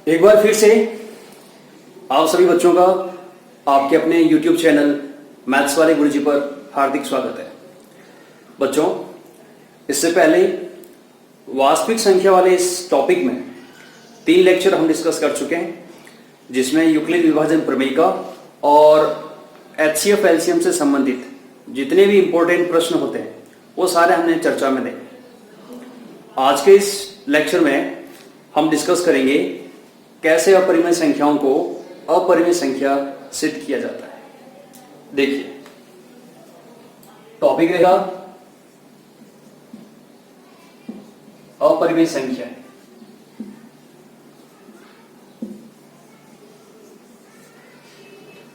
एक बार फिर से आप सभी बच्चों का आपके अपने YouTube चैनल मैथ्स वाले गुरुजी पर हार्दिक स्वागत है। बच्चों, इससे पहले वास्तविक संख्या वाले इस टॉपिक में 3 लेक्चर हम डिस्कस कर चुके हैं, जिसमें यूक्लिड विभाजन प्रमेय का और HCF एलसीएम से संबंधित जितने भी इंपॉर्टेंट प्रश्न होते हैं वो सारे हमने चर्चा में देखे। आज के इस लेक्चर में हम डिस्कस करेंगे कैसे अपरिमेय संख्याओं को अपरिमेय संख्या सिद्ध किया जाता है। देखिए, टॉपिक रहेगा अपरिमेय संख्या।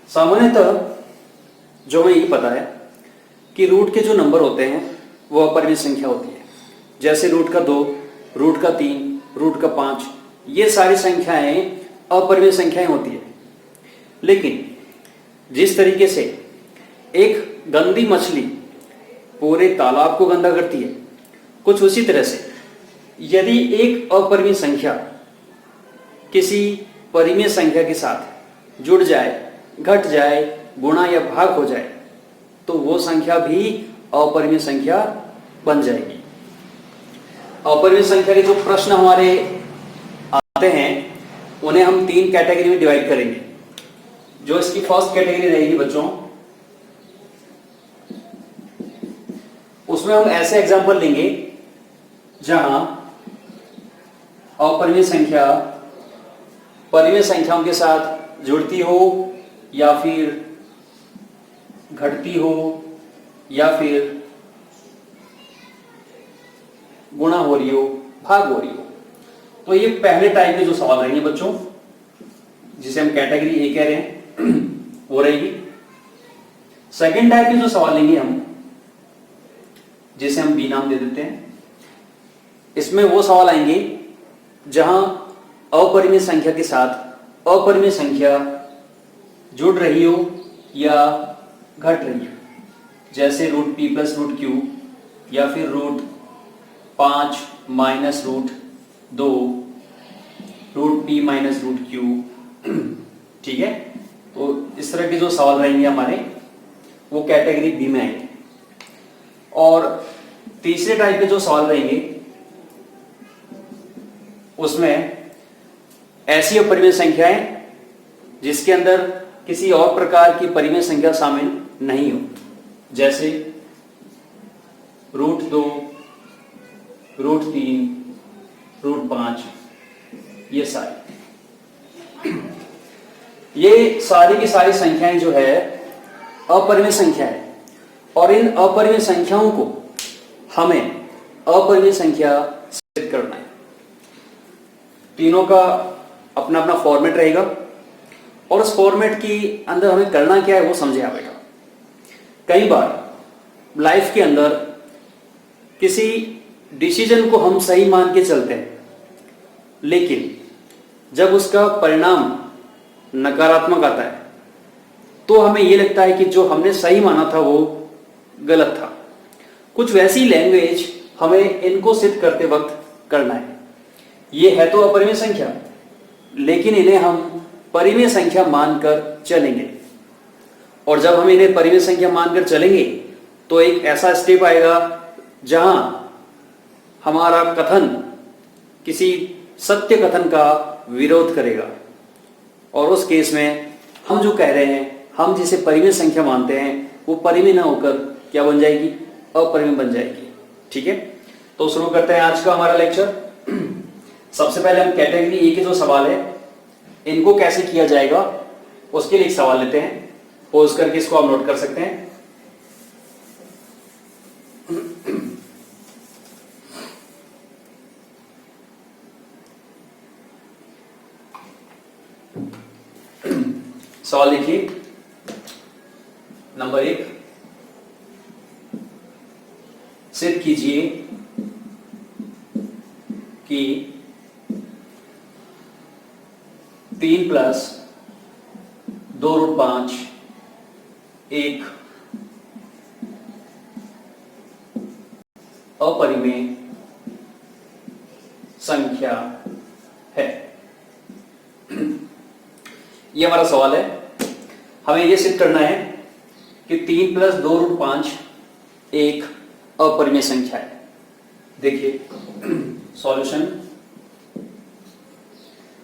सामान्यतः जो हमें ये पता है कि रूट के जो नंबर होते हैं वो अपरिमेय संख्या होती है, जैसे रूट का 2, रूट का 3, रूट का 5, ये सारी संख्याएं अपरिमेय संख्याएं होती है। लेकिन जिस तरीके से एक गंदी मछली पूरे तालाब को गंदा करती है, कुछ उसी तरह से यदि एक अपरिमेय संख्या किसी परिमेय संख्या के साथ जुड़ जाए, घट जाए, गुणा या भाग हो जाए, तो वो संख्या भी अपरिमेय संख्या बन जाएगी। अपरिमेय संख्या के जो प्रश्न हमारे आते हैं उन्हें हम 3 कैटेगरी में डिवाइड करेंगे। जो इसकी फर्स्ट कैटेगरी रहेगी बच्चों, उसमें हम ऐसे एग्जांपल लेंगे जहां अपरिमेय संख्या परिमेय संख्याओं के साथ जुड़ती हो या फिर घटती हो या फिर गुणा हो रही हो, भाग हो रही हो। तो ये पहले टाइप के जो सवाल रहेंगे बच्चों, जिसे हम कैटेगरी ए कह रहे हैं, वो रहेगी। सेकंड टाइप के जो सवाल लेंगे हम, जिसे हम बी नाम दे देते हैं, इसमें वो सवाल आएंगे जहां अपरिमेय संख्या के साथ अपरिमेय संख्या जुड़ रही हो या घट रही हो, जैसे root p plus root q या फिर root 5 minus root 2, root p minus root q. ठीक है, तो इस तरह के जो सवाल रहेंगे हमारे, वो कैटेगरी बी में आएंगे। और तीसरे टाइप के जो सवाल रहेंगे उसमें ऐसी अपरिमेय संख्याएं जिसके अंदर किसी और प्रकार की परिमेय संख्या शामिल नहीं हो, जैसे रूट 2, रूट 3, रूट 5, ये सारी की सारी संख्याएं जो है अपरिमेय संख्या है, और इन अपरिमेय संख्याओं को हमें अपरिमेय संख्या सिद्ध करना है। तीनों का अपना अपना फॉर्मेट रहेगा और उस फॉर्मेट की अंदर हमें करना क्या है वो समझे आएगा। कई बार लाइफ के अंदर किसी डिसीजन को हम सही मान के चलते हैं, लेकिन जब उसका परिणाम नकारात्मक आता है तो हमें यह लगता है कि जो हमने सही माना था वो गलत था। कुछ वैसी लैंग्वेज हमें इनको सिद्ध करते वक्त करना है। ये है तो अपरिमेय संख्या, लेकिन इन्हें हम परिमेय संख्या मानकर चलेंगे। और जब हम इन्हें परिमेय संख्या मानकर चलेंगे तो एक ऐसा स्टेप आएगा जहां हमारा कथन किसी सत्य कथन का विरोध करेगा, और उस केस में हम जो कह रहे हैं, हम जिसे परिमेय संख्या मानते हैं, वो परिमेय ना होकर क्या बन जाएगी? अपरिमेय बन जाएगी। ठीक है, तो शुरू करते हैं आज का हमारा लेक्चर। सबसे पहले हम कैटेगरी ए के जो सवाल है इनको कैसे किया जाएगा उसके लिए एक सवाल लेते हैं। पोज करके इसको आप नोट कर सकते हैं। सवाल लिखिए। नंबर 1, सिद्ध कीजिए कि 3 प्लस 2 रूट 5 एक अपरिमेय संख्या है। ये हमारा सवाल है। हमें ये सिद्ध करना है कि 3 प्लस 2√5 एक अपरिमेय संख्या है। देखिए सॉल्यूशन,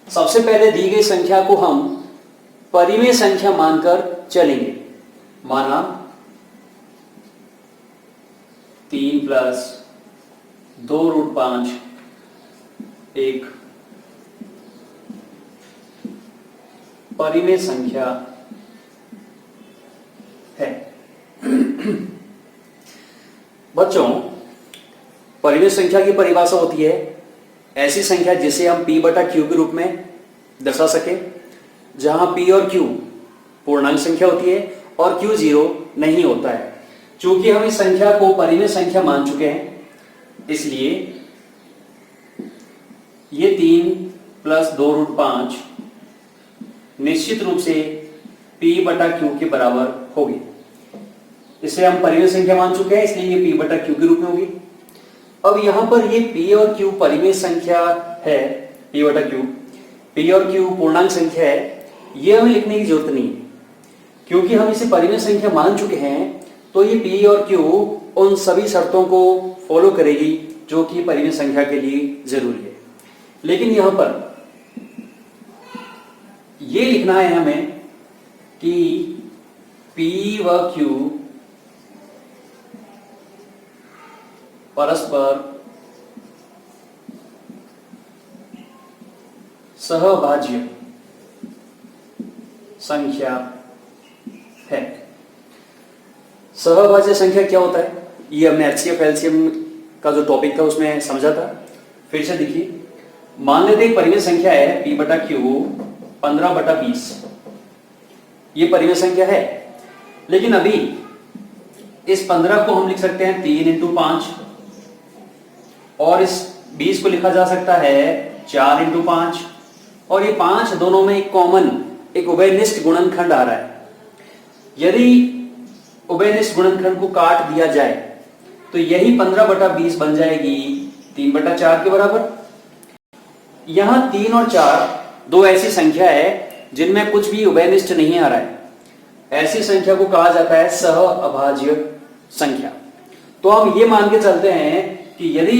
सबसे पहले दी गई संख्या को हम परिमेय संख्या मानकर चलेंगे। माना 3 प्लस 2√5 एक परिमेय संख्या है। बच्चों, परिमेय संख्या की परिभाषा होती है ऐसी संख्या जिसे हम p बटा q के रूप में दर्शा सके, जहां p और q पूर्णांक संख्या होती है और q 0 नहीं होता है। चूंकि हम इस संख्या को परिमेय संख्या मान चुके हैं, इसलिए ये 3 प्लस 2√5 निश्चित रूप से p बटा q के बराबर होगी। इसे हम परिमेय संख्या मान चुके हैं, इसलिए ये p बटा q के रूप में होगी। अब यहां पर ये p और q परिमेय संख्या है, p बटा q, p और q पूर्णांक संख्या है, ये हमें लिखने की जरूरत नहीं है क्योंकि हम इसे परिमेय संख्या मान चुके हैं। तो ये p और q उन सभी शर्तों को फॉलो करेगी जो कि परिमेय संख्या के लिए जरूरी है। लेकिन यहां पर ये लिखना है हमें कि p व q परस्पर सहभाज्य संख्या है। सहभाज्य संख्या क्या होता है, ये हमने एचसीएफ एलसीएम का जो टॉपिक था उसमें समझा था। फिर से देखिए, मान लेते हैं परिमेय संख्या है p बटा q 15/20, ये परिमेय संख्या है। लेकिन अभी इस 15 को हम लिख सकते हैं 3 × 5 और इस 20 को लिखा जा सकता है 4 × 5 और ये 5 दोनों में एक कॉमन, एक उभयनिष्ठ गुणनखंड आ रहा है। यदि उभयनिष्ठ गुणनखंड को काट दिया जाए तो यही 15/20 बन जाएगी 3/4 के बराबर। यहां 3 और 4 दो ऐसी संख्या है जिनमें कुछ भी उभयनिष्ठ नहीं आ रहा है। ऐसी संख्या को कहा जाता है सह अभाज्य संख्या। तो हम ये मान के चलते हैं कि यदि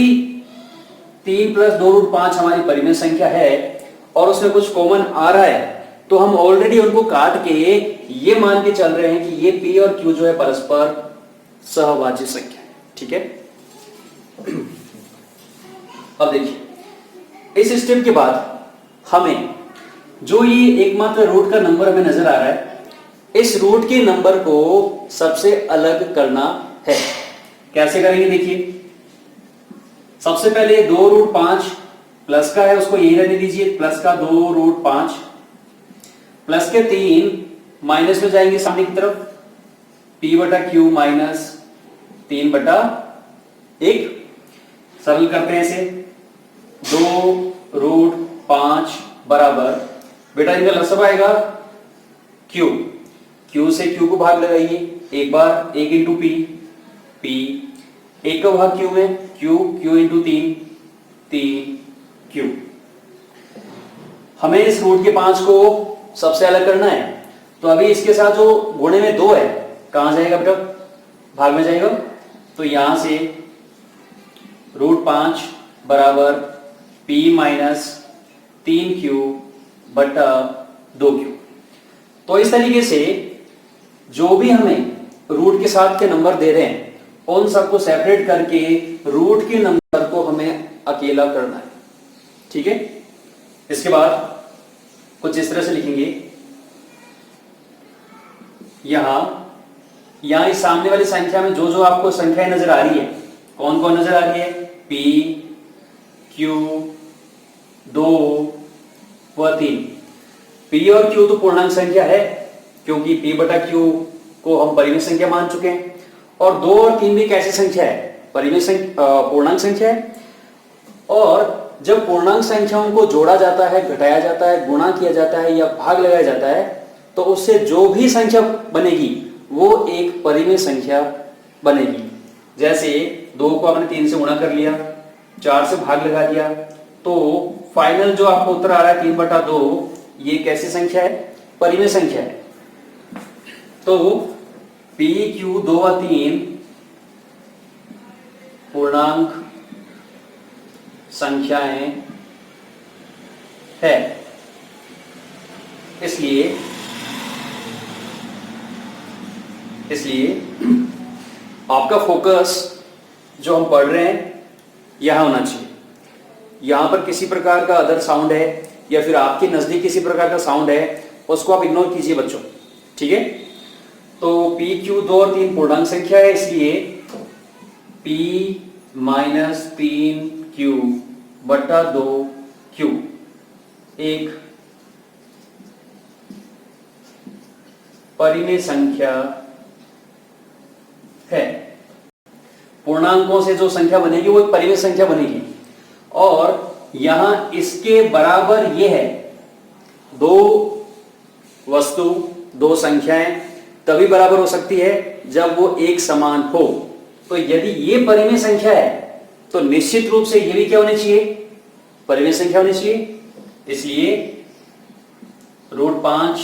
3 प्लस 2√5 हमारी परिमेय संख्या है और उसमें कुछ कॉमन आ रहा है, तो हम ऑलरेडी उनको काट के ये मान के चल रहे हैं कि ये p और q जो है परस्पर सहभाज्य संख्या है। ठीक है। अब देखिए, इस स्टेप के बाद हमें जो ये एकमात्र रूट का नंबर हमें नजर आ रहा है, इस रूट के नंबर को सबसे अलग करना है। कैसे करेंगे देखिए, सबसे पहले 2√5 प्लस का है, उसको यही रहने दीजिए, प्लस का 2√5 प्लस के 3 माइनस में जाएंगे सामने की तरफ, p बटा q माइनस 3/1। सरल करते हैं इसे, 2√5 बराबर, बेटा इनका लसब आएगा q, q से q को भाग लगाइए, एक बार 1 × p, एक का भाग q में, q × 3 q। हमें इस रूट के 5 को सबसे अलग करना है। तो अभी इसके साथ जो गुणे में 2 है, कहां जाएगा बेटा, भाग में जाएगा। तो यहां से √5 बराबर p माइनस 3q बटा 2q। तो इस तरीके से जो भी हमें रूट के साथ के नंबर दे रहे हैं उन सबको सेपरेट करके रूट के नंबर को हमें अकेला करना है। ठीक है। इसके बाद कुछ इस तरह से लिखेंगे, यहां इस सामने वाली संख्या में जो जो आपको संख्याएं नजर आ रही है, कौन कौन नजर आ रही है, p, q, 2 व 3। p और q तो पूर्णांक संख्या है क्योंकि p बटा q को हम परिमेय संख्या मान चुके हैं, और 2 और 3 भी कैसी संख्या है, परिमेय संख्या, पूर्णांक संख्या है। और जब पूर्णांक संख्याओं को जोड़ा जाता है, घटाया जाता है, गुणा किया जाता है या भाग लगाया जाता है, तो उससे जो भी संख्या बनेगी वो एक परिमेय संख्या बनेगी। जैसे 2 को आपने 3 से गुणा कर लिया, 4 से भाग लगा दिया, तो फाइनल जो आपको उत्तर आ रहा है 3/2, ये कैसी संख्या है, परिमेय संख्या है। तो P, Q 2 व 3 पूर्णांक संख्याएं है, इसलिए आपका फोकस जो हम पढ़ रहे हैं यहां होना चाहिए। यहां पर किसी प्रकार का अदर साउंड है या फिर आपके नजदीक किसी प्रकार का साउंड है, उसको आप इग्नोर कीजिए बच्चों, ठीक है। तो P, Q 2 और 3 पूर्णांक संख्या है, इसलिए P माइनस 3Q बटा 2Q एक परिमेय संख्या है। पूर्णांकों से जो संख्या बनेगी वो एक परिमेय संख्या बनेगी, और यहां इसके बराबर ये है, दो वस्तु दो संख्याएं तभी बराबर हो सकती है जब वो एक समान हो। तो यदि ये परिमेय संख्या है तो निश्चित रूप से ये भी क्या होनी चाहिए, परिमेय संख्या होनी चाहिए। इसलिए √5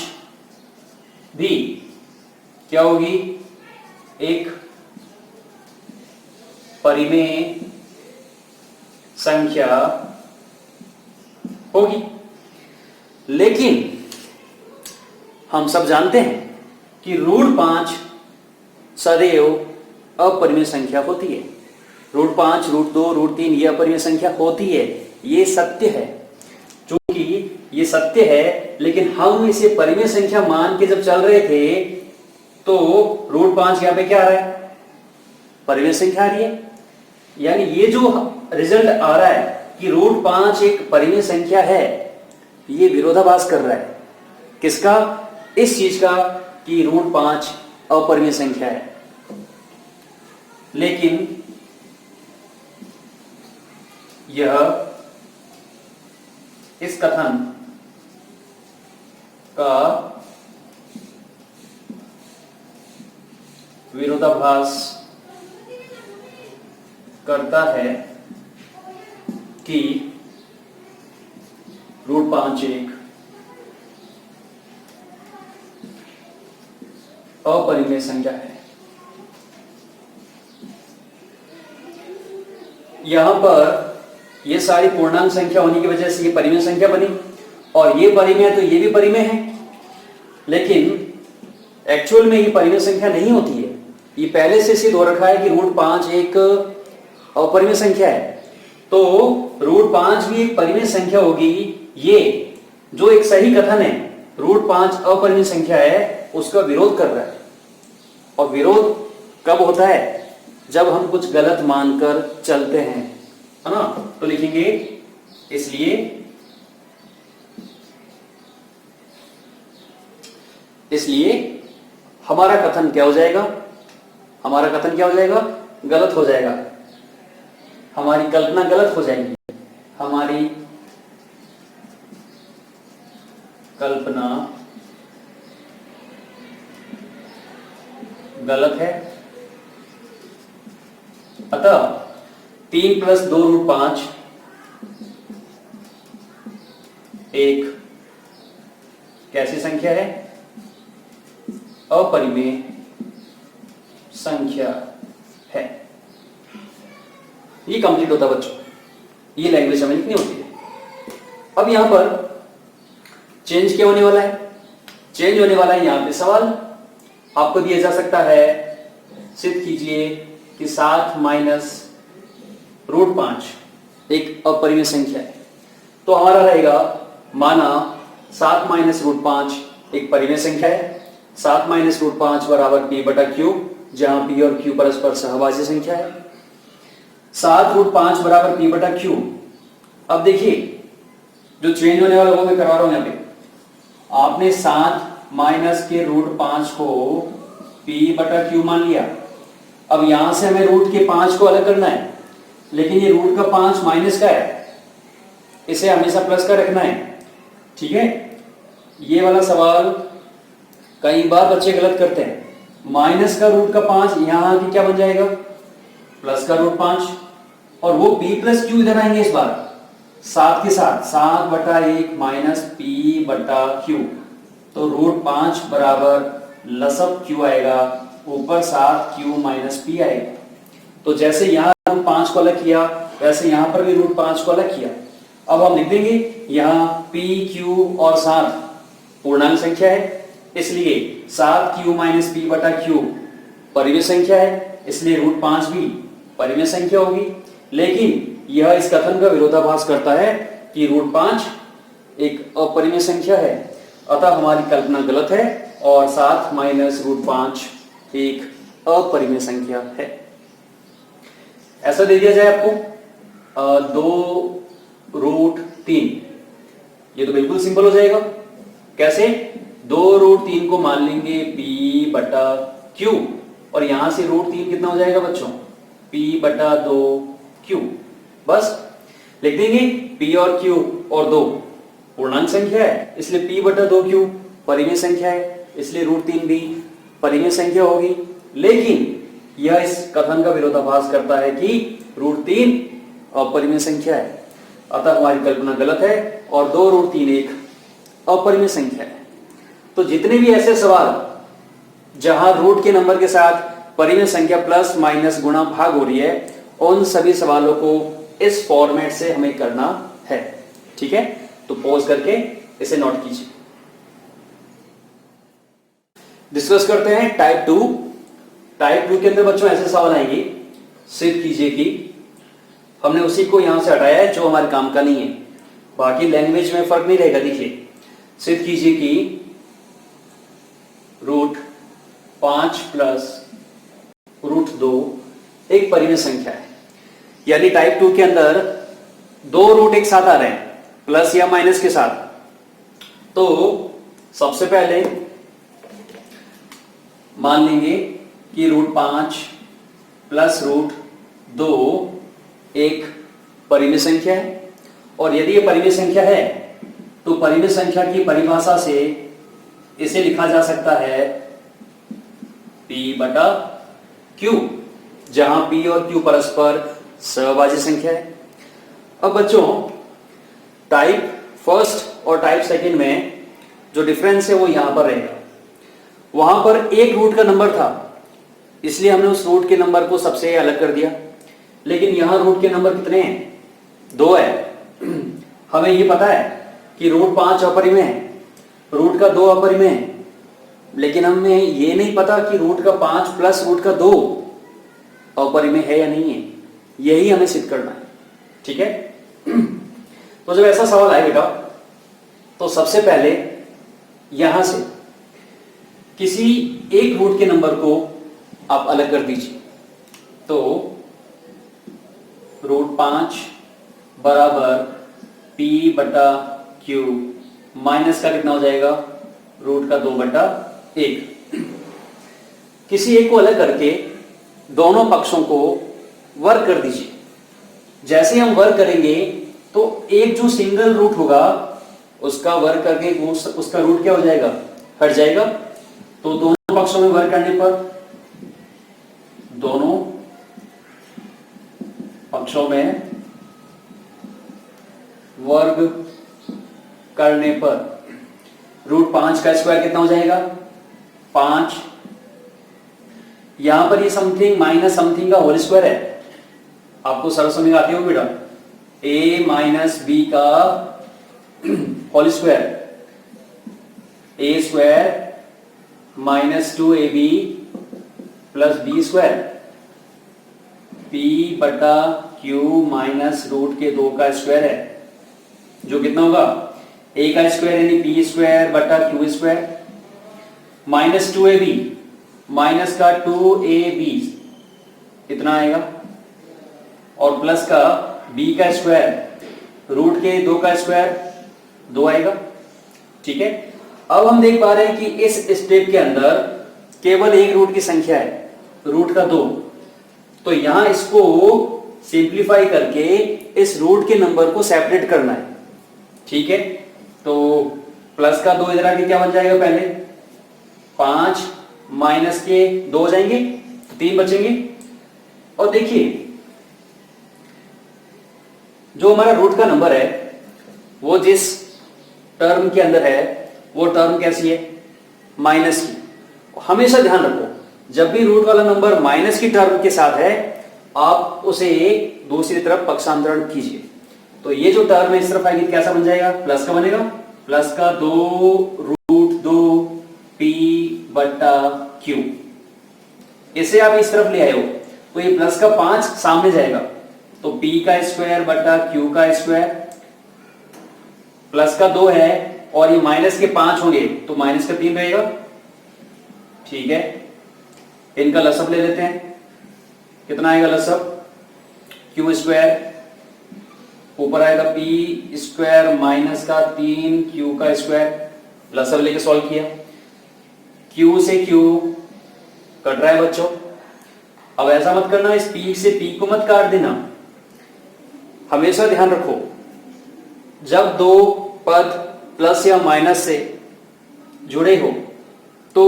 भी क्या होगी, एक परिमेय संख्या होगी। लेकिन हम सब जानते हैं कि √5 सदैव अपरिमेय संख्या होती है। √5, √2, √3 ये अपरिमेय संख्या होती है, ये सत्य है। चूंकि ये सत्य है, लेकिन हम इसे परिमेय संख्या मान के जब चल रहे थे तो √5 यहां पे क्या आ रहा है, परिमेय संख्या आ रही है। यानी ये जो रिजल्ट आ रहा है कि √5 एक परिमेय संख्या है, ये विरोधाभास कर रहा है किसका, इस चीज का कि √5 अपरिमेय संख्या है। लेकिन यह इस कथन का विरोधाभास करता है कि √5 एक अपरिमेय संख्या है। यहां पर ये सारी पूर्णांक संख्या होने की वजह से ये परिमेय संख्या बनी, और ये परिमेय है तो ये भी परिमेय है। लेकिन एक्चुअल में ये परिमेय संख्या नहीं होती है। ये पहले से सिद्ध हो रखा है कि √5 एक अपरिमेय संख्या है, तो √5 भी एक परिमेय संख्या होगी। ये जो एक सही कथन है √5 अपरिमेय संख्या है, उसका विरोध कर रहा है। और विरोध कब होता है, जब हम कुछ गलत मानकर चलते हैं, है ना। तो लिखेंगे इसलिए हमारा कथन क्या हो जाएगा, हमारा कथन क्या हो जाएगा, गलत हो जाएगा। हमारी कल्पना गलत हो जाएगी, हमारी कल्पना गलत है। अतः 3 + 2 √5 एक कैसी संख्या है, अपरिमेय संख्या है। ये कंप्लीट होता है बच्चों, ये लैंग्वेज हमें लिखनी होती है। अब यहां पर चेंज क्या होने वाला है, चेंज होने वाला है यहां पे सवाल आपको दिया जा सकता है, सिद्ध कीजिए कि 7 - √5 एक अपरिमेय संख्या है। तो हमारा रहेगा, माना 7 - √5 एक परिमेय संख्या है। 7 - √5 बराबर P/Q, जहां P और Q परस्पर सहभाज्य संख्या है। 7 √5 बराबर P/Q। अब देखिए जो चेंज होने वाला वो मैं करवा रहा हूं यहां पे। आपने 7 माइनस के √5 को P/Q मान लिया। अब यहां से हमें रूट के 5 को अलग करना है, लेकिन ये रूट का 5 माइनस का है, इसे हमेशा प्लस का रखना है, ठीक है। ये वाला सवाल कई बार बच्चे गलत करते हैं। माइनस का रूट का 5 यहां की क्या बन जाएगा, प्लस का √5, और वो P+Q इधर आएंगे इस बार 7 के साथ, 7/1 - P/Q। तो √5 बराबर लसब क्यू आएगा, ऊपर 7q माइनस पी आएगा। तो जैसे यहाँ √5 को अलग किया वैसे यहाँ पर भी √5 को अलग किया। अब हम लिख देंगे यहाँ p, q और 7 पूर्णांक संख्या है, इसलिए 7q माइनस पी बटा q परिमेय संख्या है, इसलिए √5 भी परिमेय संख्या होगी। लेकिन यह इस कथन का विरोधाभास करता है कि √5 एक अपरिमेय संख्या है, अतः हमारी कल्पना गलत है और 7 माइनस √5 एक अपरिमेय संख्या है। ऐसा दे दिया जाए आपको 2√3, ये तो बिल्कुल सिंपल हो जाएगा। कैसे? 2√3 को मान लेंगे p बटा q और यहां से √3 कितना हो जाएगा बच्चों? p बटा 2q। बस लिख देंगे p और q और 2 पूर्णांक संख्या है, इसलिए p बटा 2q परिमेय संख्या है, इसलिए √3 भी परिमेय संख्या होगी। लेकिन यह इस कथन का विरोधाभास करता है कि √3 अपरिमेय संख्या है, अतः हमारी कल्पना गलत है और 2√3 एक अपरिमेय संख्या है। तो जितने भी ऐसे सवाल जहां रूट के नंबर के साथ परिमेय संख्या प्लस माइनस गुणा भाग हो रही है, उन सभी सवालों को इस फॉर्मेट से हमें करना है। ठीक है, तो पॉज करके इसे नोट कीजिए। डिस्कस करते हैं टाइप 2। टाइप 2 के अंदर बच्चों ऐसे सवाल आएंगे, सिद्ध कीजिए कि हमने उसी को यहां से हटाया है जो हमारे काम का नहीं है, बाकी लैंग्वेज में फर्क नहीं रहेगा। देखिए, सिद्ध कीजिए कि √5 प्लस √2 एक परिमेय संख्या है। यानी टाइप 2 के अंदर दो रूट एक साथ आ रहे हैं, प्लस या माइनस के साथ। तो सबसे पहले मान लेंगे कि √5 प्लस √2 एक परिमेय संख्या है, और यदि ये परिमेय संख्या है तो परिमेय संख्या की परिभाषा से इसे लिखा जा सकता है p बटा q, जहां p और q परस्पर सहभाज्य संख्या है। अब बच्चों, टाइप फर्स्ट और टाइप सेकंड में जो डिफरेंस है वो यहां पर रहेगा। वहां पर एक रूट का नंबर था, इसलिए हमने उस रूट के नंबर को सबसे अलग कर दिया। लेकिन यहां रूट के नंबर कितने हैं? 2 है। हमें ये पता है कि √5 अपरिमेय है, रूट का 2 अपरिमेय है, लेकिन हमें ये नहीं पता कि रूट का 5 प्लस रूट का 2 अपरिमेय है या नहीं है। यही हमें सिद्ध करना है। ठीक है, तो जब ऐसा सवाल आए बेटा, तो सबसे पहले यहां से किसी एक रूट के नंबर को आप अलग कर दीजिए। तो √5 बराबर p बटा q माइनस का कितना हो जाएगा? रूट का 2 बटा 1। किसी एक को अलग करके दोनों पक्षों को वर्ग कर दीजिए। जैसे हम वर्ग करेंगे तो एक जो सिंगल रूट होगा उसका वर्ग करके उसका रूट क्या हो जाएगा? हट जाएगा। तो दोनों पक्षों में वर्ग करने पर, दोनों पक्षों में वर्ग करने पर √5 का स्क्वायर कितना हो जाएगा? 5। यहां पर ये समथिंग माइनस समथिंग का होल स्क्वायर है। आपको सरल समझ आती हो बेटा? a माइनस b का whole square, a square minus 2ab plus b square, p बटा q माइनस रूट के 2 का स्क्वायर है, जो कितना होगा? a का स्क्वायर यानी p स्क्वायर बटा q square, minus 2ab minus का 2ab कितना आएगा, और प्लस का b का स्क्वायर रूट के 2 का स्क्वायर 2 आएगा। ठीक है, अब हम देख पा रहे हैं कि इस स्टेप के अंदर केवल एक रूट की संख्या है, रूट का 2। तो यहां इसको सिंप्लीफाई करके इस रूट के नंबर को सेपरेट करना है। ठीक है, तो प्लस का 2 इधर आके क्या बन जाएगा? पहले 5 माइनस के 2 हो जाएंगे तो 3 बचेंगे। और देखिए, जो हमारा रूट का नंबर है वो जिस टर्म के अंदर है वो टर्म कैसी है, माइनस की। हमेशा ध्यान रखो, जब भी रूट वाला नंबर माइनस की टर्म के साथ है आप उसे दूसरी तरफ पक्षांतरण कीजिए। तो ये जो टर्म है इस तरफ आएगी कैसा बन जाएगा, प्लस का बनेगा, प्लस का 2√2 p बटा q। इसे आप इस तरफ ले आए हो तो ये प्लस का 5 सामने जाएगा, तो p का स्क्वायर बटा q का स्क्वायर, प्लस का 2 है और ये माइनस के 5 होंगे तो माइनस का 3 रहेगा। ठीक है, इनका लसअप ले लेते हैं, कितना आएगा लसअप, q स्क्वायर ऊपर आएगा p स्क्वायर माइनस का 3q का स्क्वायर, लसअप लेके सॉल्व किया, q से q कट रहा है बच्चों। अब ऐसा मत करना इस p से p को मत काट देना, हमेशा ध्यान रखो जब दो पद प्लस या माइनस से जुड़े हो तो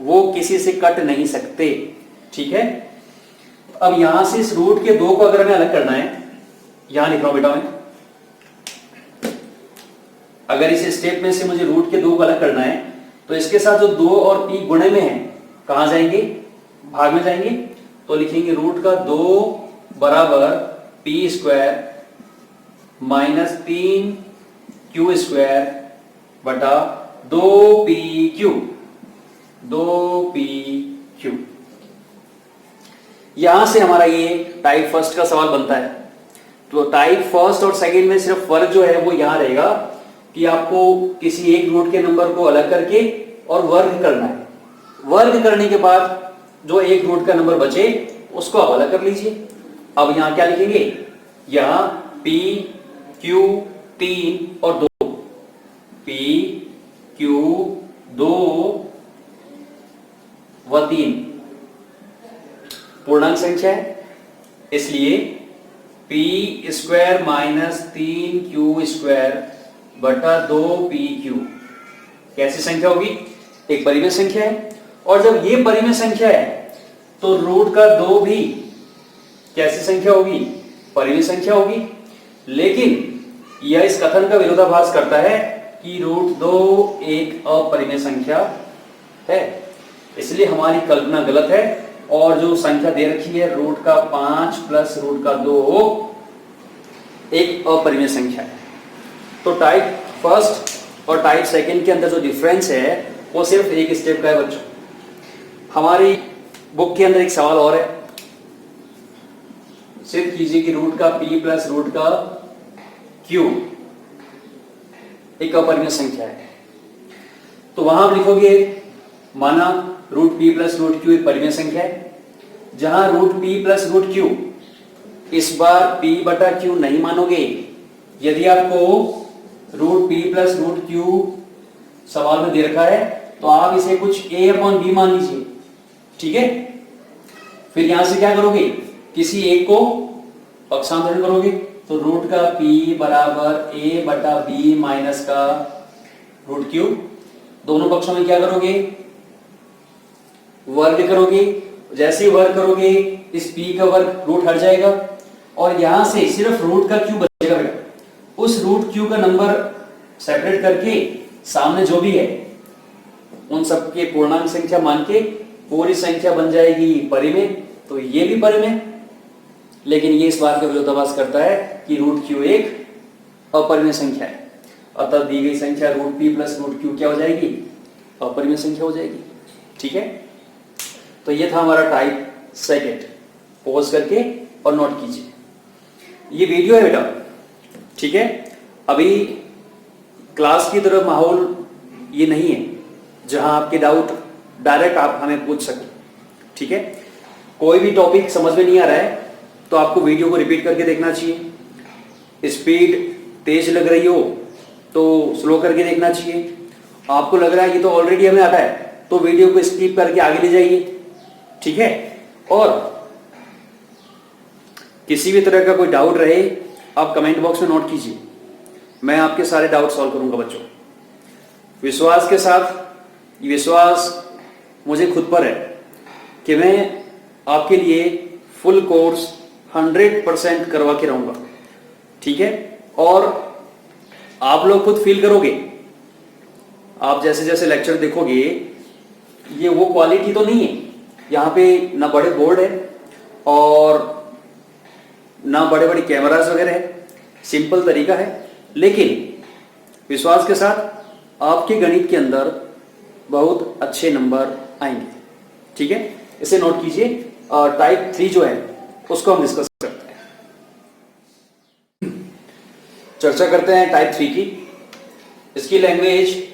वो किसी से कट नहीं सकते। ठीक है, अब यहां से इस रूट के 2 को अगर हमें अलग करना है, यहां लिख रहा हूं बेटा मैं, अगर इस स्टेप में से मुझे रूट के 2 को अलग करना है तो इसके साथ जो 2 और p गुणे में है कहां जाएंगे, भाग में जाएंगे, तो लिखेंगे रूट का 2 बराबर p square minus 3q square बटा 2pq, 2pq। यहां से हमारा ये टाइप फर्स्ट का सवाल बनता है। तो टाइप फर्स्ट और सेकंड में सिर्फ फर्क जो है वो यहां रहेगा कि आपको किसी एक रूट के नंबर को अलग करके और वर्ग करना है, वर्ग करने के बाद जो एक रूट का नंबर बचे उसको आप अलग कर लीजिए। अब यहां क्या लिखेंगे, यहां p q 3 और 2, p q 2 व 3 पूर्णांक संख्या है, इसलिए p square minus 3q square बटा 2pq कैसी संख्या होगी, एक परिमेय संख्या है। और जब ये परिमेय संख्या है तो रूट का 2 भी कैसी संख्या होगी, परिमेय संख्या होगी। लेकिन यह इस कथन का विरोधाभास करता है कि रूट 2 एक अपरिमेय संख्या है, इसलिए हमारी कल्पना गलत है। और जो संख्या दे रखी है रूट का 5 प्लस रूट का 2 एक अपरिमेय संख्या है। तो टाइप फर्स्ट और टाइप सेकंड के अंदर जो डिफरेंस है वो सिर्फ एक स्टेप का है बच्चों। हमारी बुक के अंदर एक सवाल और है, सिद्ध कीजिए कि रूट का p प्लस रूट का q एक अपरिमेय संख्या है। तो वहां आप लिखोगे माना root p plus root q एक परिमेय संख्या है, जहां root p plus root q इस बार p बटा q नहीं मानोगे। यदि आपको root p plus root q सवाल में दे रखा है तो आप इसे कुछ a अपॉन b मान लीजिए। ठीक है, फिर यहां से क्या करोगे, किसी एक को पक्षांतरण करोगे, तो रूट का p बराबर a बटा b माइनस का रूट q, दोनों पक्षों में क्या करोगे, वर्ग करोगे। जैसे ही वर्ग करोगे इस p का वर्ग रूट हट जाएगा और यहां से सिर्फ रूट का q बचेगा बेटा। उस रूट q का नंबर सेपरेट करके सामने जो भी है उन सबके पूर्णांक संख्या मान के पूरी संख्या बन जाएगी परिमेय। तो ये भी परिमेय, लेकिन ये इस बात का विरोधाभास करता है कि रूट q एक अपरिमेय संख्या है, अतः दी गई संख्या root p plus root q क्या हो जाएगी, अपरिमेय संख्या हो जाएगी। ठीक है, तो ये था हमारा टाइप सेकंड। पॉज करके और नोट कीजिए, ये वीडियो है बेटा। ठीक है, अभी क्लास की तरफ माहौल ये नहीं है जहां आपके डाउट डायरेक्ट आप हमें पूछ सको। ठीक है, कोई भी टॉपिक समझ में नहीं आ रहा है तो आपको वीडियो को रिपीट करके देखना चाहिए। स्पीड तेज लग रही हो तो स्लो करके देखना चाहिए। आपको लग रहा है ये तो ऑलरेडी हमें आता है तो वीडियो को स्किप करके आगे ले जाइए। ठीक है, और किसी भी तरह का कोई डाउट रहे आप कमेंट बॉक्स में नोट कीजिए, मैं आपके सारे डाउट सॉल्व करूंगा बच्चों। विश्वास के साथ, विश्वास मुझे खुद पर है कि मैं आपके लिए फुल कोर्स 100% करवा के रहूंगा। ठीक है, और आप लोग खुद फील करोगे, आप जैसे जैसे लेक्चर देखोगे ये वो क्वालिटी तो नहीं है, यहाँ पे ना बड़े बोर्ड है और ना बड़े बड़े कैमरास वगैरह है, सिंपल तरीका है, लेकिन विश्वास के साथ आपके गणित के अंदर बहुत अच्छे नंबर आएंगे। ठीक है, इसे नोट कीजिए। और टाइप 3 जो है उसको हम डिस्कस करते हैं, चर्चा करते हैं टाइप 3 की। इसकी लैंग्वेज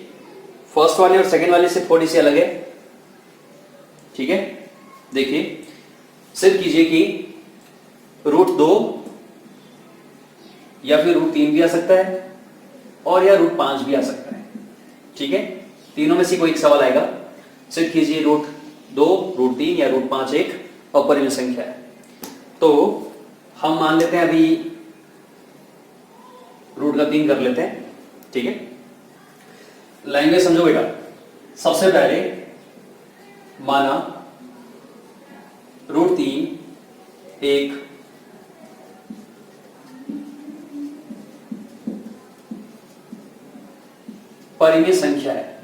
फर्स्ट वाले और सेकंड वाले से थोड़ी सी अलग है। ठीक है, देखिए सिद्ध कीजिए कि √2 या फिर √3 भी आ सकता है और या √5 भी आ सकता है। ठीक है, तीनों में से कोई एक सवाल आएगा। सिद्ध कीजिए √2, √3 या √5 एक अपरिमेय संख्या है। तो हम मान लेते हैं अभी √3 कर लेते हैं। ठीक है, लैंग्वेज समझो बेटा। सबसे पहले माना √3 एक परिमेय संख्या है।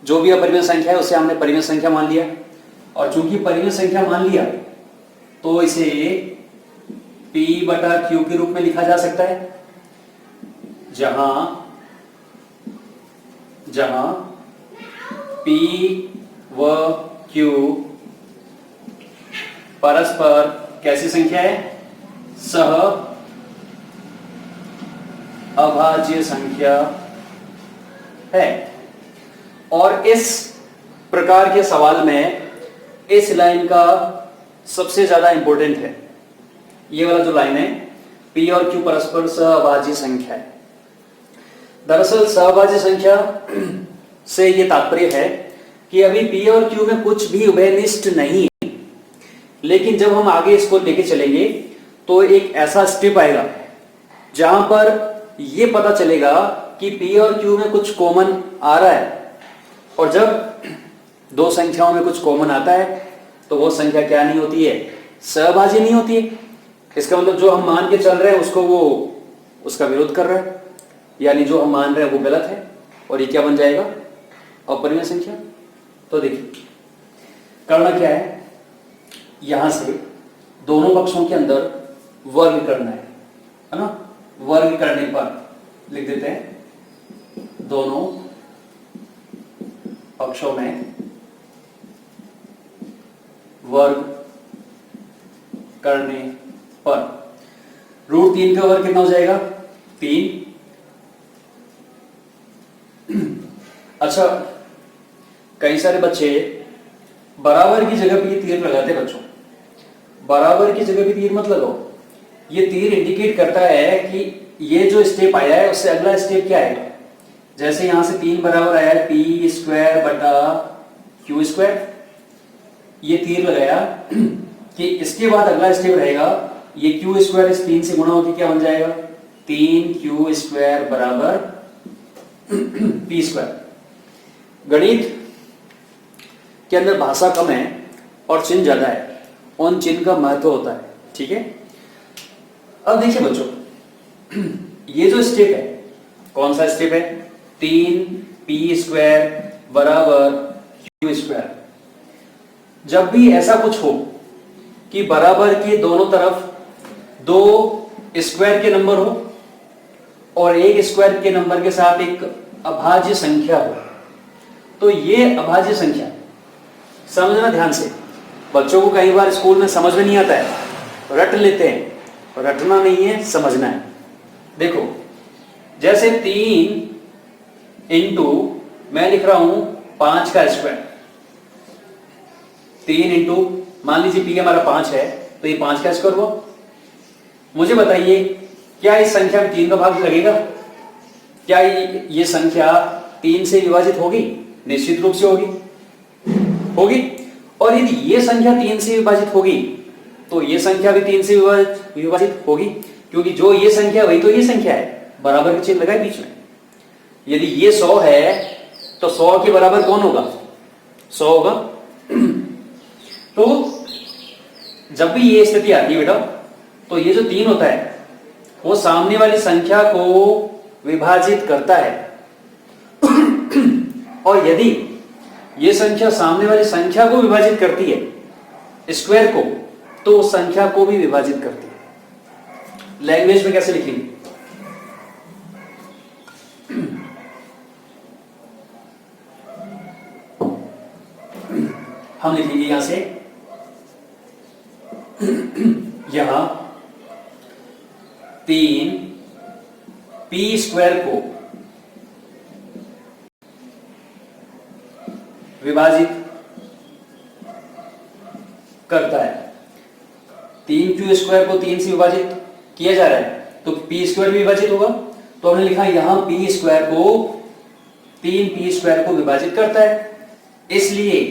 जो भी अपरिमेय संख्या है उसे हमने परिमेय संख्या मान लिया, और चूंकि परिमेय संख्या मान लिया तो इसे P/Q के रूप में लिखा जा सकता है, जहां P व Q परस्पर कैसी संख्या है? सह अभाज्य संख्या है। और इस प्रकार के सवाल में इस लाइन का सबसे ज्यादा इंपॉर्टेंट है, ये वाला जो लाइन है, P और Q परस्पर सहअभाज्य संख्या है। दरअसल सहअभाज्य संख्या से ये तात्पर्य है कि अभी P और Q में कुछ भी उभयनिष्ठ नहीं है, लेकिन जब हम आगे इसको लेके चलेंगे तो एक ऐसा स्टेप आएगा जहां पर ये पता चलेगा कि P और Q में कुछ कॉमन आ रहा है, और जब दो संख्याओं में कुछ कॉमन आता है तो वो संख्या क्या नहीं होती है? सहअभाज्य नहीं होती है। इसका मतलब जो हम मान के चल रहे हैं उसको वो उसका विरोध कर रहा है, यानी जो हम मान रहे हैं वो गलत है, और ये क्या बन जाएगा? अपरिमेय संख्या। तो देखिए करना क्या है, यहां से दोनों पक्षों के अंदर वर्ग करना है ना। वर्ग करने पर लिख देते हैं दोनों पक्षों में वर्ग करने पर √3 का वर्ग कितना हो जाएगा? 3। अच्छा, कई सारे बच्चे बराबर की जगह पे ये तीर लगाते हैं। बच्चों, बराबर की जगह पे तीर मत लगाओ। ये तीर इंडिकेट करता है कि ये जो स्टेप आया है उससे अगला स्टेप क्या आएगा। जैसे यहां से 3 बराबर आया है P²/Q², ये तीर लगाया कि इसके बाद अगला स्टेप रहेगा ये Q² इस 3 से गुणा होकर क्या बन जाएगा? 3Q² = P²। गणित के अंदर भाषा कम है और चिन्ह ज्यादा है, उन चिन्ह का महत्व होता है। ठीक है, अब देखिए बच्चों, ये जो स्टेप है, कौन सा स्टेप है? 3P² = Q²। जब भी ऐसा कुछ हो कि बराबर के दोनों तरफ दो स्क्वायर के नंबर हो और एक स्क्वायर के नंबर के साथ एक अभाज्य संख्या हो, तो ये अभाज्य संख्या, समझना ध्यान से। बच्चों को कई बार स्कूल में समझ में नहीं आता है, रट लेते हैं, रटना नहीं है, समझना है। देखो, जैसे 3 इंटू मैं लिख रहा हूं 5 का स्क्वायर, 3 इंटू मान लीजिए P हमारा 5 है तो ये 5 का स्क्वायर हुआ। मुझे बताइए क्या इस संख्या में 3 का भाग लगेगा? क्या ये संख्या 3 से विभाजित होगी? निश्चित रूप से होगी। और यदि ये संख्या 3 से विभाजित होगी तो ये संख्या भी 3 से विभाजित होगी, क्योंकि जो ये संख्या वही तो ये संख्या है, बराबर के चिन्ह लगाए बीच में। यदि ये 100 है तो 100 के बराबर कौन होगा? 100 होगा। तो जब भी ये स्थिति आती है बेटा, तो ये जो 3 होता है वो सामने वाली संख्या को विभाजित करता है और यदि ये संख्या सामने वाली संख्या को विभाजित करती है स्क्वायर को, तो उस संख्या को भी विभाजित करती है। लैंग्वेज में कैसे लिखेंगे? हम लिखेंगे यहां से, यहां 3p² को विभाजित करता है। 3q² को 3 से विभाजित किया जा रहा है, तो p² भी विभाजित होगा। तो हमने लिखा यहां p² को 3p² को विभाजित करता है, इसलिए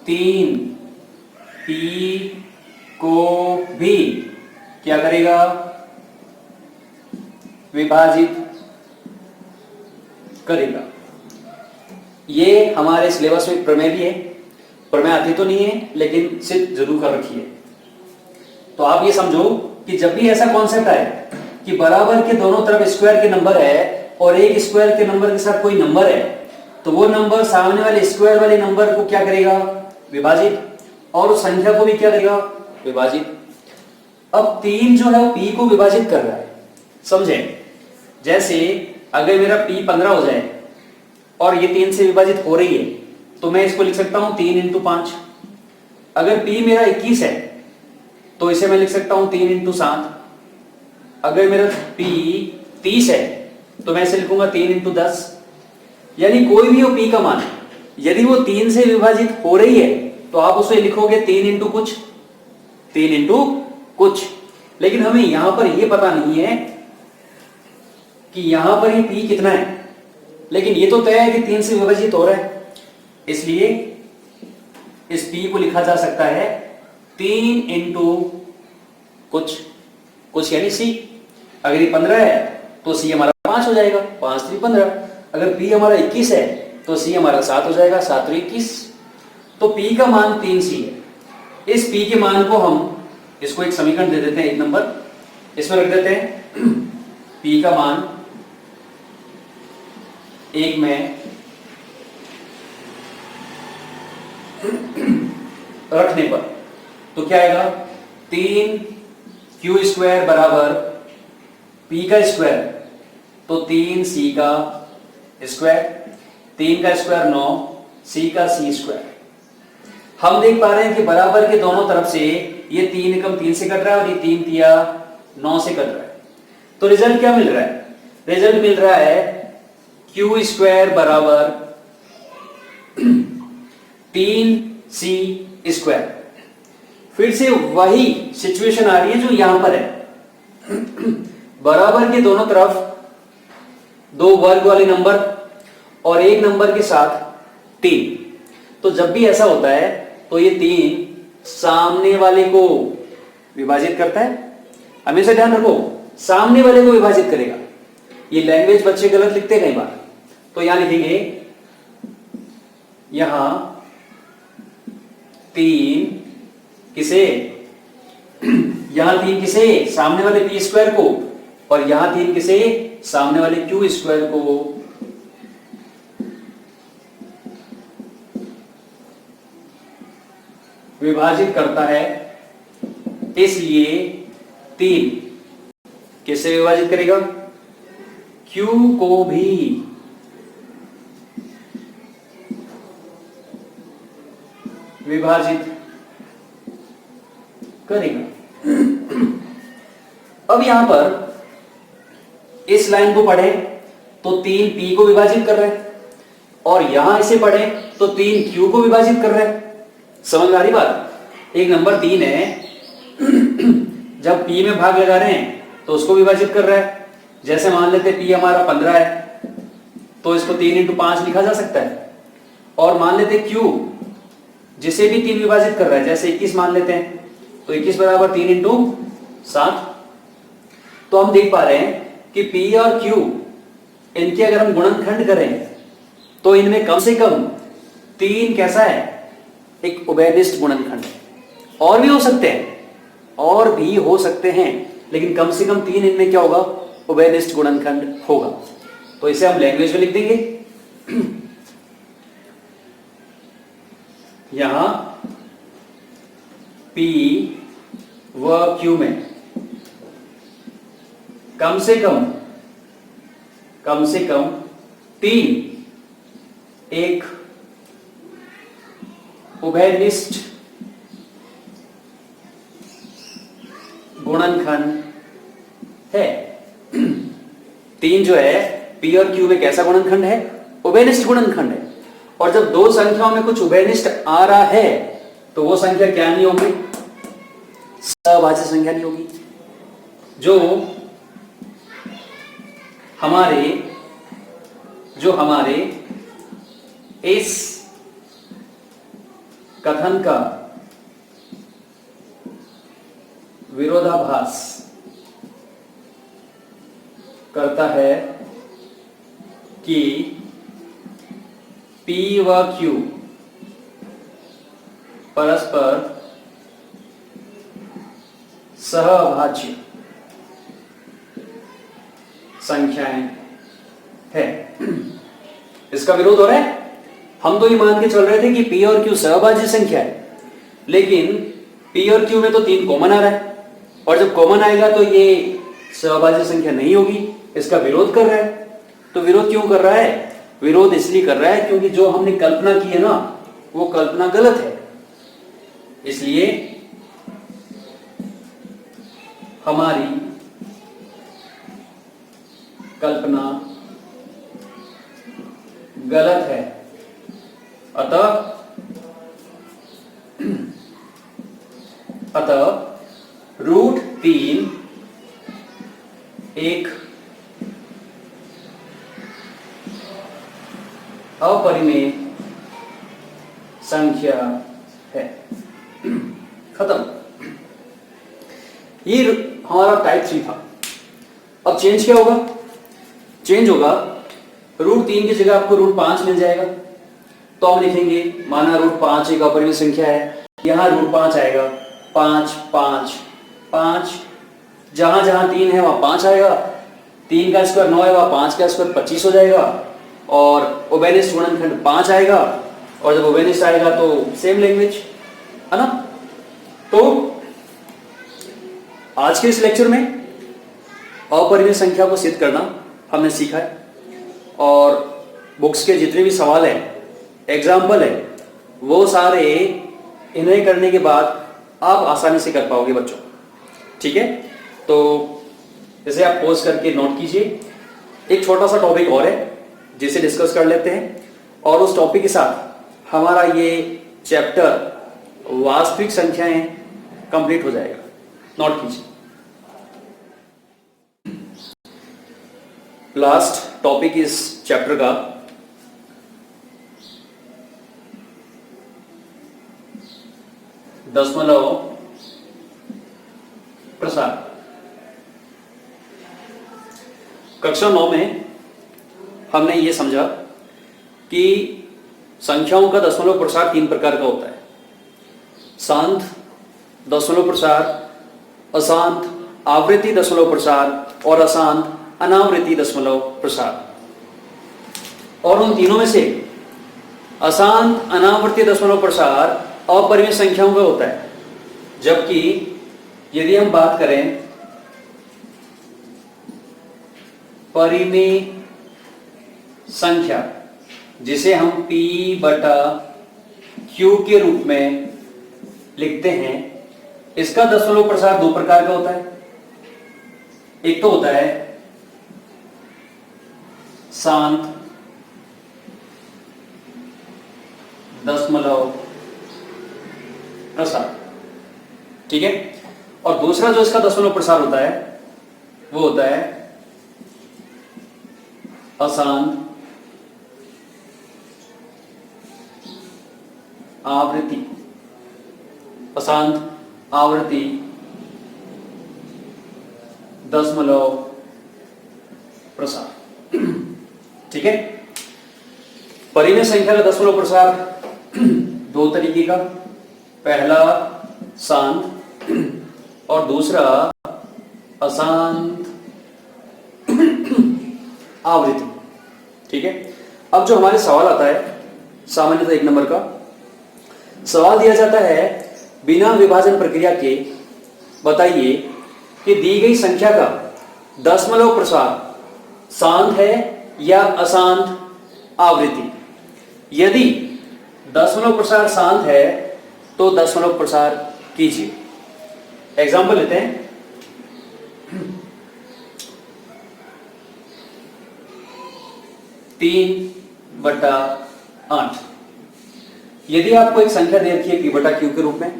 3p को भी क्या करेगा? विभाजित करेगा। ये हमारे सिलेबस में प्रमेय भी है, प्रमेय आती तो नहीं है लेकिन सिद्ध जरूर कर रखी है। तो आप ये समझो कि जब भी ऐसा कॉन्सेप्ट आए कि बराबर के दोनों तरफ स्क्वायर के नंबर है और एक स्क्वायर के नंबर के साथ कोई नंबर है, तो वो नंबर सामने वाले स्क्वायर वाले नंबर को क्या करेगा? विभाजित, और उस संख्या को भी क्या करेगा? विभाजित। अब 3 जो है वो p को विभाजित कर रहा है, समझे? जैसे अगर मेरा p 15 हो जाए और ये 3 से विभाजित हो रही है, तो मैं इसको लिख सकता हूं 3 × 5। अगर p मेरा 21 है तो इसे मैं लिख सकता हूं 3 × 7। अगर मेरा p 30 है तो मैं इसे लिखूंगा 3 × 10। यानी कोई भी हो p का मान, यदि वो 3 से विभाजित हो रही है तो आप उसे लिखोगे 3 × कुछ, 3 × कुछ। लेकिन हमें यहां पर यह पता नहीं है कि यहां पर ये p कितना है, लेकिन ये तो तय है कि 3 से विभाजित हो रहा है, इसलिए इस p को लिखा जा सकता है 3 × कुछ, कुछ यानी c। अगर ये 15 है तो c हमारा 5 हो जाएगा, 5 × 3 15। अगर p हमारा 21 है तो c हमारा 7 हो जाएगा, 7 × 3 21। तो p का मान 3c है। इस p के मान को हम इसको एक समीकरण दे देते हैं, एक नंबर इसमें रख देते हैं। p का मान 1 में रखने पर तो क्या आएगा? 3q² बराबर p का स्क्वायर, तो 3c का स्क्वायर, 3 का स्क्वायर 9, c का c²। हम देख पा रहे हैं कि बराबर के दोनों तरफ से ये 3 एकम 3 से कट रहा है और ये 3 तिया 9 से कट रहा है। तो रिजल्ट क्या मिल रहा है? रिजल्ट मिल रहा है q² बराबर 3c²। फिर से वही सिचुएशन आ रही है जो यहां पर है। बराबर के दोनों तरफ 2 वर्ग वाले नंबर और एक नंबर के साथ 3। तो जब भी ऐसा होता है तो ये 3 सामने वाले को विभाजित करता है। हमेशा ध्यान रखो, सामने वाले को विभाजित करेगा। ये लैंग्वेज बच्चे गलत लिखते हैं कई बार, तो यहां लिखेंगे यहां 3 किसे? यहां 3 किसे? सामने वाले p² को, और यहां 3 किसे? सामने वाले q² को विभाजित करता है। इसलिए 3 किससे विभाजित करेगा? q को भी विभाजित करेगा। अब यहां पर इस लाइन को पढ़े तो 3 p को विभाजित कर रहे हैं, और यहां इसे पढ़े तो 3 q को विभाजित कर रहे हैं। समझ में आ रही बात? एक नंबर 3 है, जब p में भाग लगा रहे हैं तो उसको विभाजित कर रहा है। जैसे मान लेते p हमारा 15 है तो इसको 3 × 5 लिखा जा सकता है। और मान लेते q जिसे भी 3 विभाजित कर रहा है, जैसे 21 मान लेते हैं, तो 21 बराबर 3 × 7। तो हम देख पा रहे हैं कि p और q इनके अगर हम गुणनखंड करें तो इनमें कम से कम 3 कैसा है? एक उभयनिष्ठ गुणनखंड है। और भी हो सकते हैं, और भी हो सकते हैं, लेकिन कम से कम 3 इनमें क्या होगा? उभयनिष्ठ गुणनखंड होगा। तो इसे हम लैंग्वेज में लिख देंगे। यहां P व Q में कम से कम 3 एक उभयनिष्ठ गुणनखंड है। 3 जो है P और Q में कैसा गुणनखंड है? उभयनिष्ठ गुणनखंड है। और जब दो संख्याओं में कुछ उभयनिष्ठ आ रहा है तो वो संख्या क्या नहीं होगी? सभाज्य संख्या नहीं होगी। जो हमारे इस कथन का विरोधाभास करता है कि P व Q परस्पर सहअभाज्य संख्याएं है। इसका विरोध हो रहा है। हम तो ये मान के चल रहे थे कि P और Q सहअभाज्य संख्या है, लेकिन P और Q में तो 3 कॉमन आ रहा है, और जब कॉमन आएगा तो ये सहअभाज्य संख्या नहीं होगी। इसका विरोध कर रहा है। तो विरोध क्यों कर रहा है? विरोध इसलिए कर रहा है क्योंकि जो हमने कल्पना की है ना, वो कल्पना गलत है। इसलिए हमारी कल्पना गलत है। अतः √3 एक अपरिमेय संख्या है। खत्म। ये हमारा टाइप 3 था। अब चेंज क्या होगा? चेंज होगा, √3 की जगह आपको √5 मिल जाएगा। तो हम लिखेंगे, माना √5 एक अपरिमेय संख्या है, यहां √5 आएगा। 5 5 5, जहां जहां 3 है वहां 5 आएगा। 3 का स्क्वायर 9 है, वहां 5 का स्क्वायर 25 हो जाएगा। और उभयनिष्ठ गुणनखंड 5 आएगा। और जब उभयनिष्ठ आएगा तो सेम लैंग्वेज है ना। तो आज के इस लेक्चर में अपरिमेय संख्या को सिद्ध करना हमने सीखा है। और बुक्स के जितने भी सवाल है, एग्जाम्पल है, वो सारे इन्हें करने के बाद आप आसानी से कर पाओगे बच्चों। ठीक है, तो इसे आप पॉज करके नोट कीजिए। एक छोटा सा टॉपिक और है जिसे डिस्कस कर लेते हैं, और उस टॉपिक के साथ हमारा ये चैप्टर वास्तविक संख्याएं कंप्लीट हो जाएगा। नोट कीजिए। लास्ट टॉपिक इस चैप्टर का दशमलव प्रसार। कक्षा 9 में हमने ये समझा कि संख्याओं का दशमलव प्रसार 3 प्रकार का होता है। शांत दशमलव प्रसार, अशांत आवृत्ति दशमलव प्रसार और अशांत अनावृत्ति दशमलव प्रसार। और उन तीनों में से अशांत अनावृत्ति दशमलव प्रसार अपरिमेय संख्याओं का होता है। जबकि यदि हम बात करें परिमेय संख्या, जिसे हम P बटा Q के रूप में लिखते हैं, इसका दशमलव प्रसार 2 प्रकार का होता है। एक तो होता है शांत दशमलव प्रसार, ठीक है। और दूसरा जो इसका दशमलव प्रसार होता है वो होता है अशांत आवृत्ति, अशांत आवृत्ति दशमलव प्रसार, ठीक है। परिमेय संख्या का दशमलव प्रसार 2 तरीके का, पहला शांत और दूसरा अशांत आवृत्ति, ठीक है। अब जो हमारे सवाल आता है सामान्यतः 1 नंबर का, सवाल दिया जाता है बिना विभाजन प्रक्रिया के बताइए कि दी गई संख्या का दशमलव प्रसार शांत है या अशांत आवृत्ति। यदि दशमलव प्रसार शांत है तो दशमलव प्रसार कीजिए। एग्जाम्पल लेते हैं। 3/8। यदि आपको एक संख्या दे रखी है p बटा q के रूप में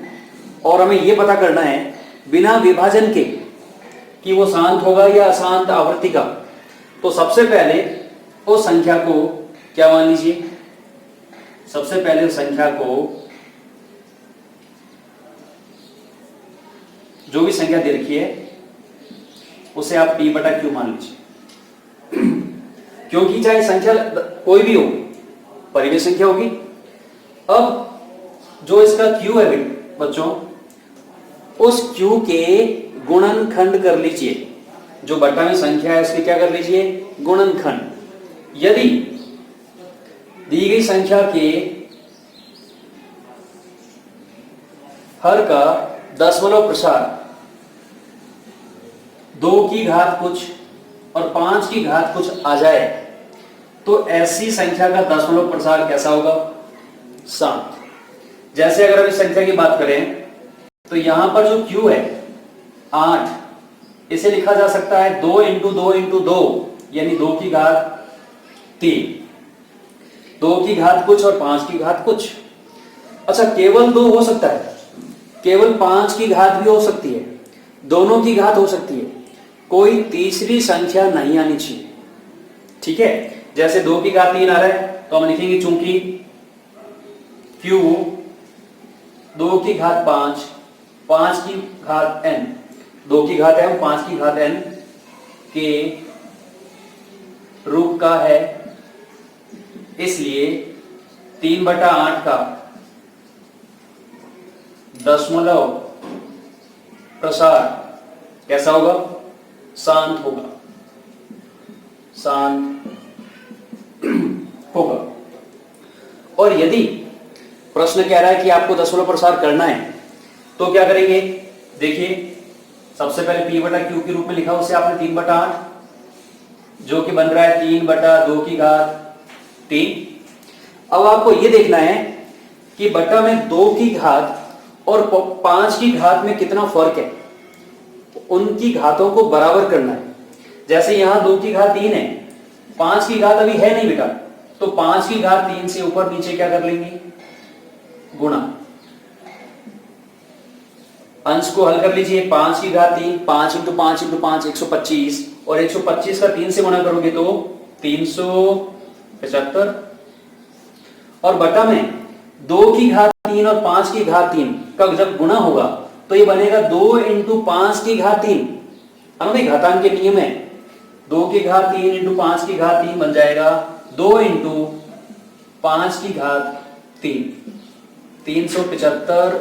और हमें यह पता करना है बिना विभाजन के कि वो शांत होगा या अशांत आवृत्ति का, तो सबसे पहले उस संख्या को क्या मान लीजिए, सबसे पहले उस संख्या को, जो भी संख्या दे रखी है उसे आप p बटा q मान लीजिए। क्योंकि चाहे संख्या कोई भी हो, परिमेय संख्या होगी। अब जो इसका q है बच्चों, उस q के गुणनखंड कर लीजिए। जो बटा में संख्या है उसकी क्या कर लीजिए, गुणनखंड। यदि दी गई संख्या के हर का दशमलव प्रसार 2 की घात कुछ और 5 की घात कुछ आ जाए तो ऐसी संख्या का दशमलव प्रसार कैसा होगा, शांत। जैसे अगर हम इस संख्या की बात करें तो यहां पर जो q है 8, इसे लिखा जा सकता है 2 इंटू 2 इंटू 2 यानी 2 की घात 3, 2 की घात कुछ और 5 की घात कुछ। अच्छा, केवल 2 हो सकता है, केवल 5 की घात भी हो सकती है, दोनों की घात हो सकती है, कोई तीसरी संख्या नहीं आनी चाहिए। ठीक है, जैसे 2 की घात 3 आ रहा है तो हम लिखेंगे चूंकि q 2 की घात 5, 5 की घात n, 2 की घात m 5 की घात n के रूप का है, इसलिए 3/8 का दशमलव प्रसार कैसा होगा, शांत होगा, शांत होगा। और यदि प्रश्न कह रहा है कि आपको दशमलव प्रसार करना है तो क्या करेंगे, देखिए सबसे पहले p बटा q के रूप में लिखा, उसे आपने 3/8 जो कि बन रहा है 3/2 की घात 3। अब आपको यह देखना है कि बटा में 2 की घात और 5 की घात में कितना फर्क है, उनकी घातों को बराबर करना है। जैसे यहां 2 की घात 3 है, 5 की घात अभी है नहीं बेटा, तो 5 की घात 3 से ऊपर नीचे क्या कर लेंगे, गुणा। अंश को हल कर लीजिए, 5 की घात 3, 5 इंटू 5 इंटू 5 125, और 125 का 3 से गुणा करोगे तो 375, और बटा में 2 की घात 3 और 5 की घात 3 का जब गुणा होगा तो ये बनेगा 2 इंटू 5 की घात 3। अनुदिक घातांक के नियम है, 2 की घात 3 इंटू 5 की घात 3 बन जाएगा 2 इंटू 5 की घात 3, 375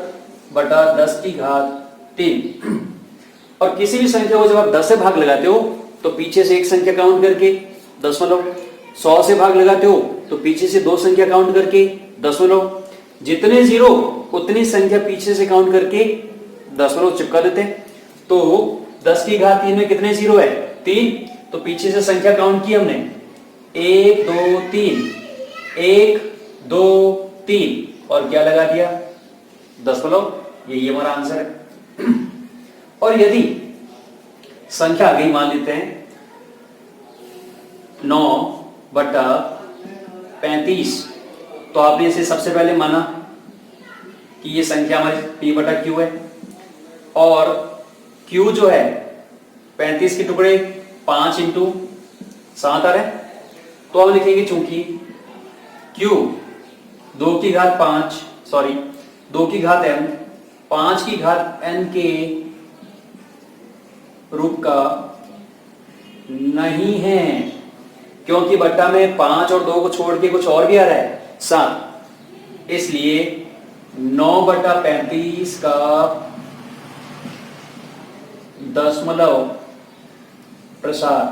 बटा 10 की घात 3। और किसी भी संख्या को जब आप 10 से भाग लगाते हो तो पीछे से एक संख्या काउंट करके दशमलव, 100 से भाग लगाते हो तो पीछे से 2 संख्या काउंट करके दशमलव, जितने जीरो उतनी संख्या पीछे से काउंट करके दशमलव चिपका देते हैं। तो 10 की घात 3 में कितने जीरो है, 3, तो पीछे से संख्या काउंट की हमने 1 2 3, 1 2 3 और क्या लगा दिया, दशमलव। यही हमारा आंसर है। और यदि संख्या आगे मान लेते हैं 9/35, तो आपने इसे सबसे पहले माना कि ये संख्या हमारी p बटा q है, और q जो है 35 के टुकड़े 5 इंटू 7 आ रहे, तो हम लिखेंगे चूंकि q 2 की घात 5, सॉरी 2 की घात m 5 की घात n के रूप का नहीं है, क्योंकि बट्टा में 5 और 2 को छोड़ के कुछ और भी आ रहा है 7, इसलिए 9/35 का दशमलव प्रसार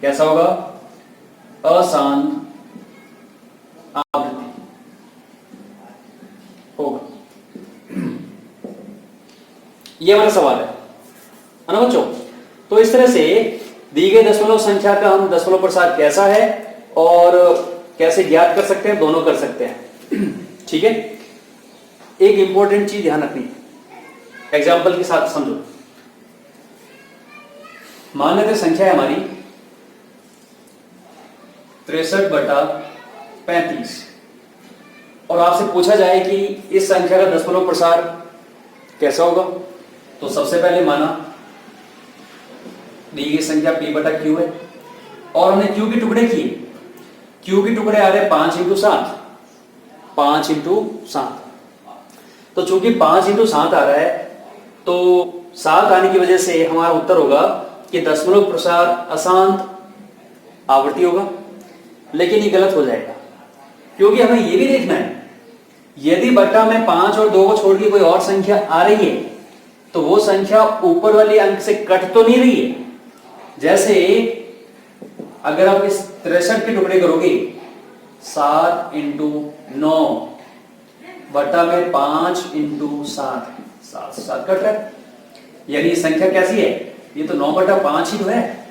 कैसा होगा, अशांत आवृत्ति होगा। ये हमारा सवाल है ना बच्चों। तो इस तरह से दी गई दशमलव संख्या का हम दशमलव प्रसार कैसा है और कैसे ज्ञात कर सकते हैं, दोनों कर सकते हैं। ठीक है, एक इंपॉर्टेंट चीज ध्यान रखनी, एग्जाम्पल के साथ समझो। मान लेते संख्या है हमारी 63/35 और आपसे पूछा जाए कि इस संख्या का दशमलव प्रसार कैसा होगा। तो सबसे पहले माना दी गई संख्या p/q है और हमने q के टुकड़े किए। q के टुकड़े आ रहे 5 × 7, 5 × 7। तो चूंकि 5 × 7 आ रहा है तो 7 आने की वजह से हमारा उत्तर होगा कि दशमलव प्रसार अशांत आवृत्ति होगा। लेकिन ये गलत हो जाएगा क्योंकि हमें ये भी देखना है यदि बट्टा में 5 और 2 को छोड़ के कोई और संख्या आ रही है तो वो संख्या ऊपर वाले अंक से कट तो नहीं रही है। जैसे अगर आप इस 63 के टुकड़े करोगे 7 × 9 बट्टा में 5 × 7, 7 से 7 कट रहा है, यानी ये संख्या कैसी है, ये तो 9/5 ही तो है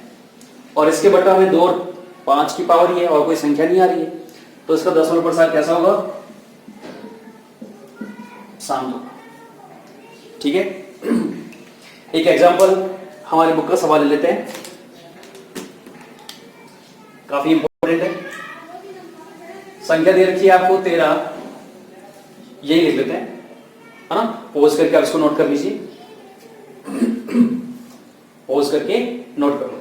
और इसके बट्टा में 2 और 5 की पावर ही है और कोई संख्या नहीं आ रही है। तो इसका दशमलव प्रसार कैसा होगा, शांत होगा। ठीक है, एक एग्जांपल हमारे बुक का सवाल ले लेते हैं, काफी इंपॉर्टेंट है। संख्या दे रखी है आपको 13, यही लिख लेते हैं, है ना। पॉज करके आप इसको नोट कर लीजिए, पॉज करके नोट कर लो।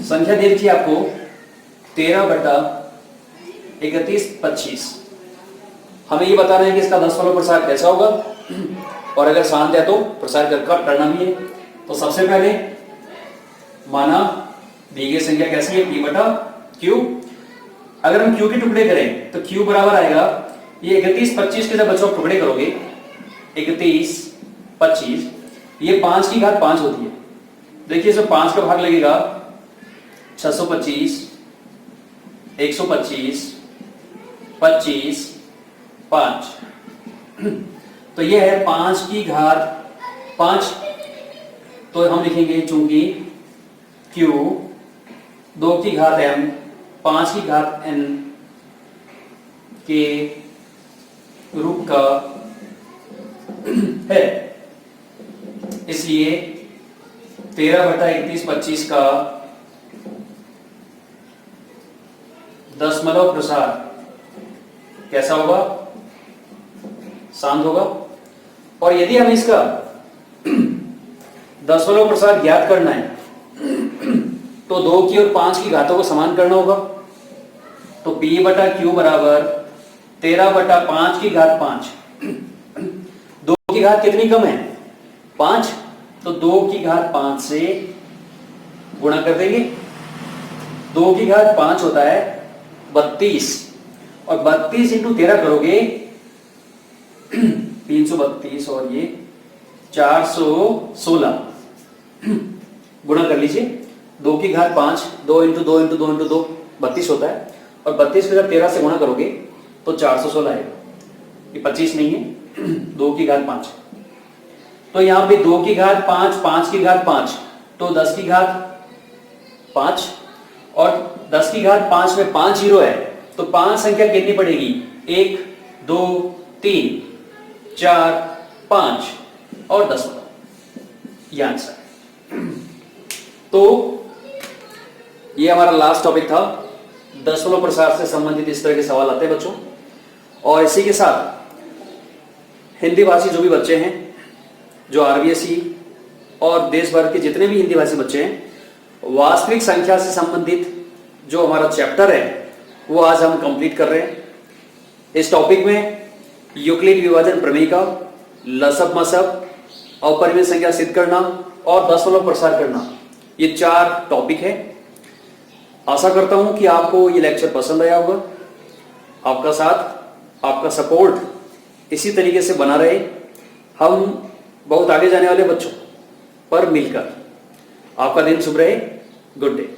संख्या दे रखी है आपको 13/31/25। हमें ये बताना है कि इसका दशमलव प्रसार कैसा होगा और अगर शांत है तो प्रसार करना भी है। तो सबसे पहले माना दी गई संख्या कैसी है, p/q। अगर हम q के टुकड़े करें तो q बराबर आएगा, ये 31/25 के जब बच्चों टुकड़े करोगे 31/25, ये 5 की घात 5 होती है। देखिए इसमें 5 का भाग लगेगा 625, 125, 25, 5। तो ये है 5 की घात 5। तो हम लिखेंगे चूंकि q 2 की घात m 5 की घात n के रूप का है, इसलिए 13/31/25 का दशमलव प्रसार कैसा होगा, शांत होगा। और यदि हम इसका दशमलव प्रसार ज्ञात करना है तो 2 की और 5 की घातों को समान करना होगा। तो p/q बराबर 13/5 की घात 5। 2 की घात कितनी कम है, 5, तो 2 की घात 5 से गुणा कर देंगे। 2 की घात 5 होता है 32 और 32 × 13 करोगे 332 और ये 416 गुणा कर लीजिए। 2 की घात 5, 2 × 2 × 2 × 2 32 होता है और 32 को जब 13 से गुणा करोगे तो 416 आएगा। ये 25 नहीं है, 2 की घात 5। तो यहां पे 2 की घात 5, 5 की घात 5, तो 10 की घात 5 और 10 की घात 5 में 5 जीरो है तो 5 संख्या कितनी पड़ेगी, 1 2 3 4 5 और 10, ये आंसर। तो ये हमारा लास्ट टॉपिक था, दशमलव प्रसार से संबंधित इस तरह के सवाल आते हैं बच्चों। और इसी के साथ हिंदी भाषी जो भी बच्चे हैं, जो RBSE और देश भर के जितने भी हिंदी भाषी बच्चे हैं, वास्तविक संख्या से संबंधित जो हमारा चैप्टर है वो आज हम कंप्लीट कर रहे हैं। इस टॉपिक में यूक्लिड विभाजन प्रमेय का लसब मसब, अपरिमेय संख्या सिद्ध करना और दशमलव प्रसार करना, ये 4 टॉपिक है। आशा करता हूं कि आपको ये लेक्चर पसंद आया होगा। आपका साथ, आपका सपोर्ट इसी तरीके से बना रहे। हम बहुत आगे जाने वाले बच्चों पर मिलकर। आपका दिन शुभ रहे। Good day.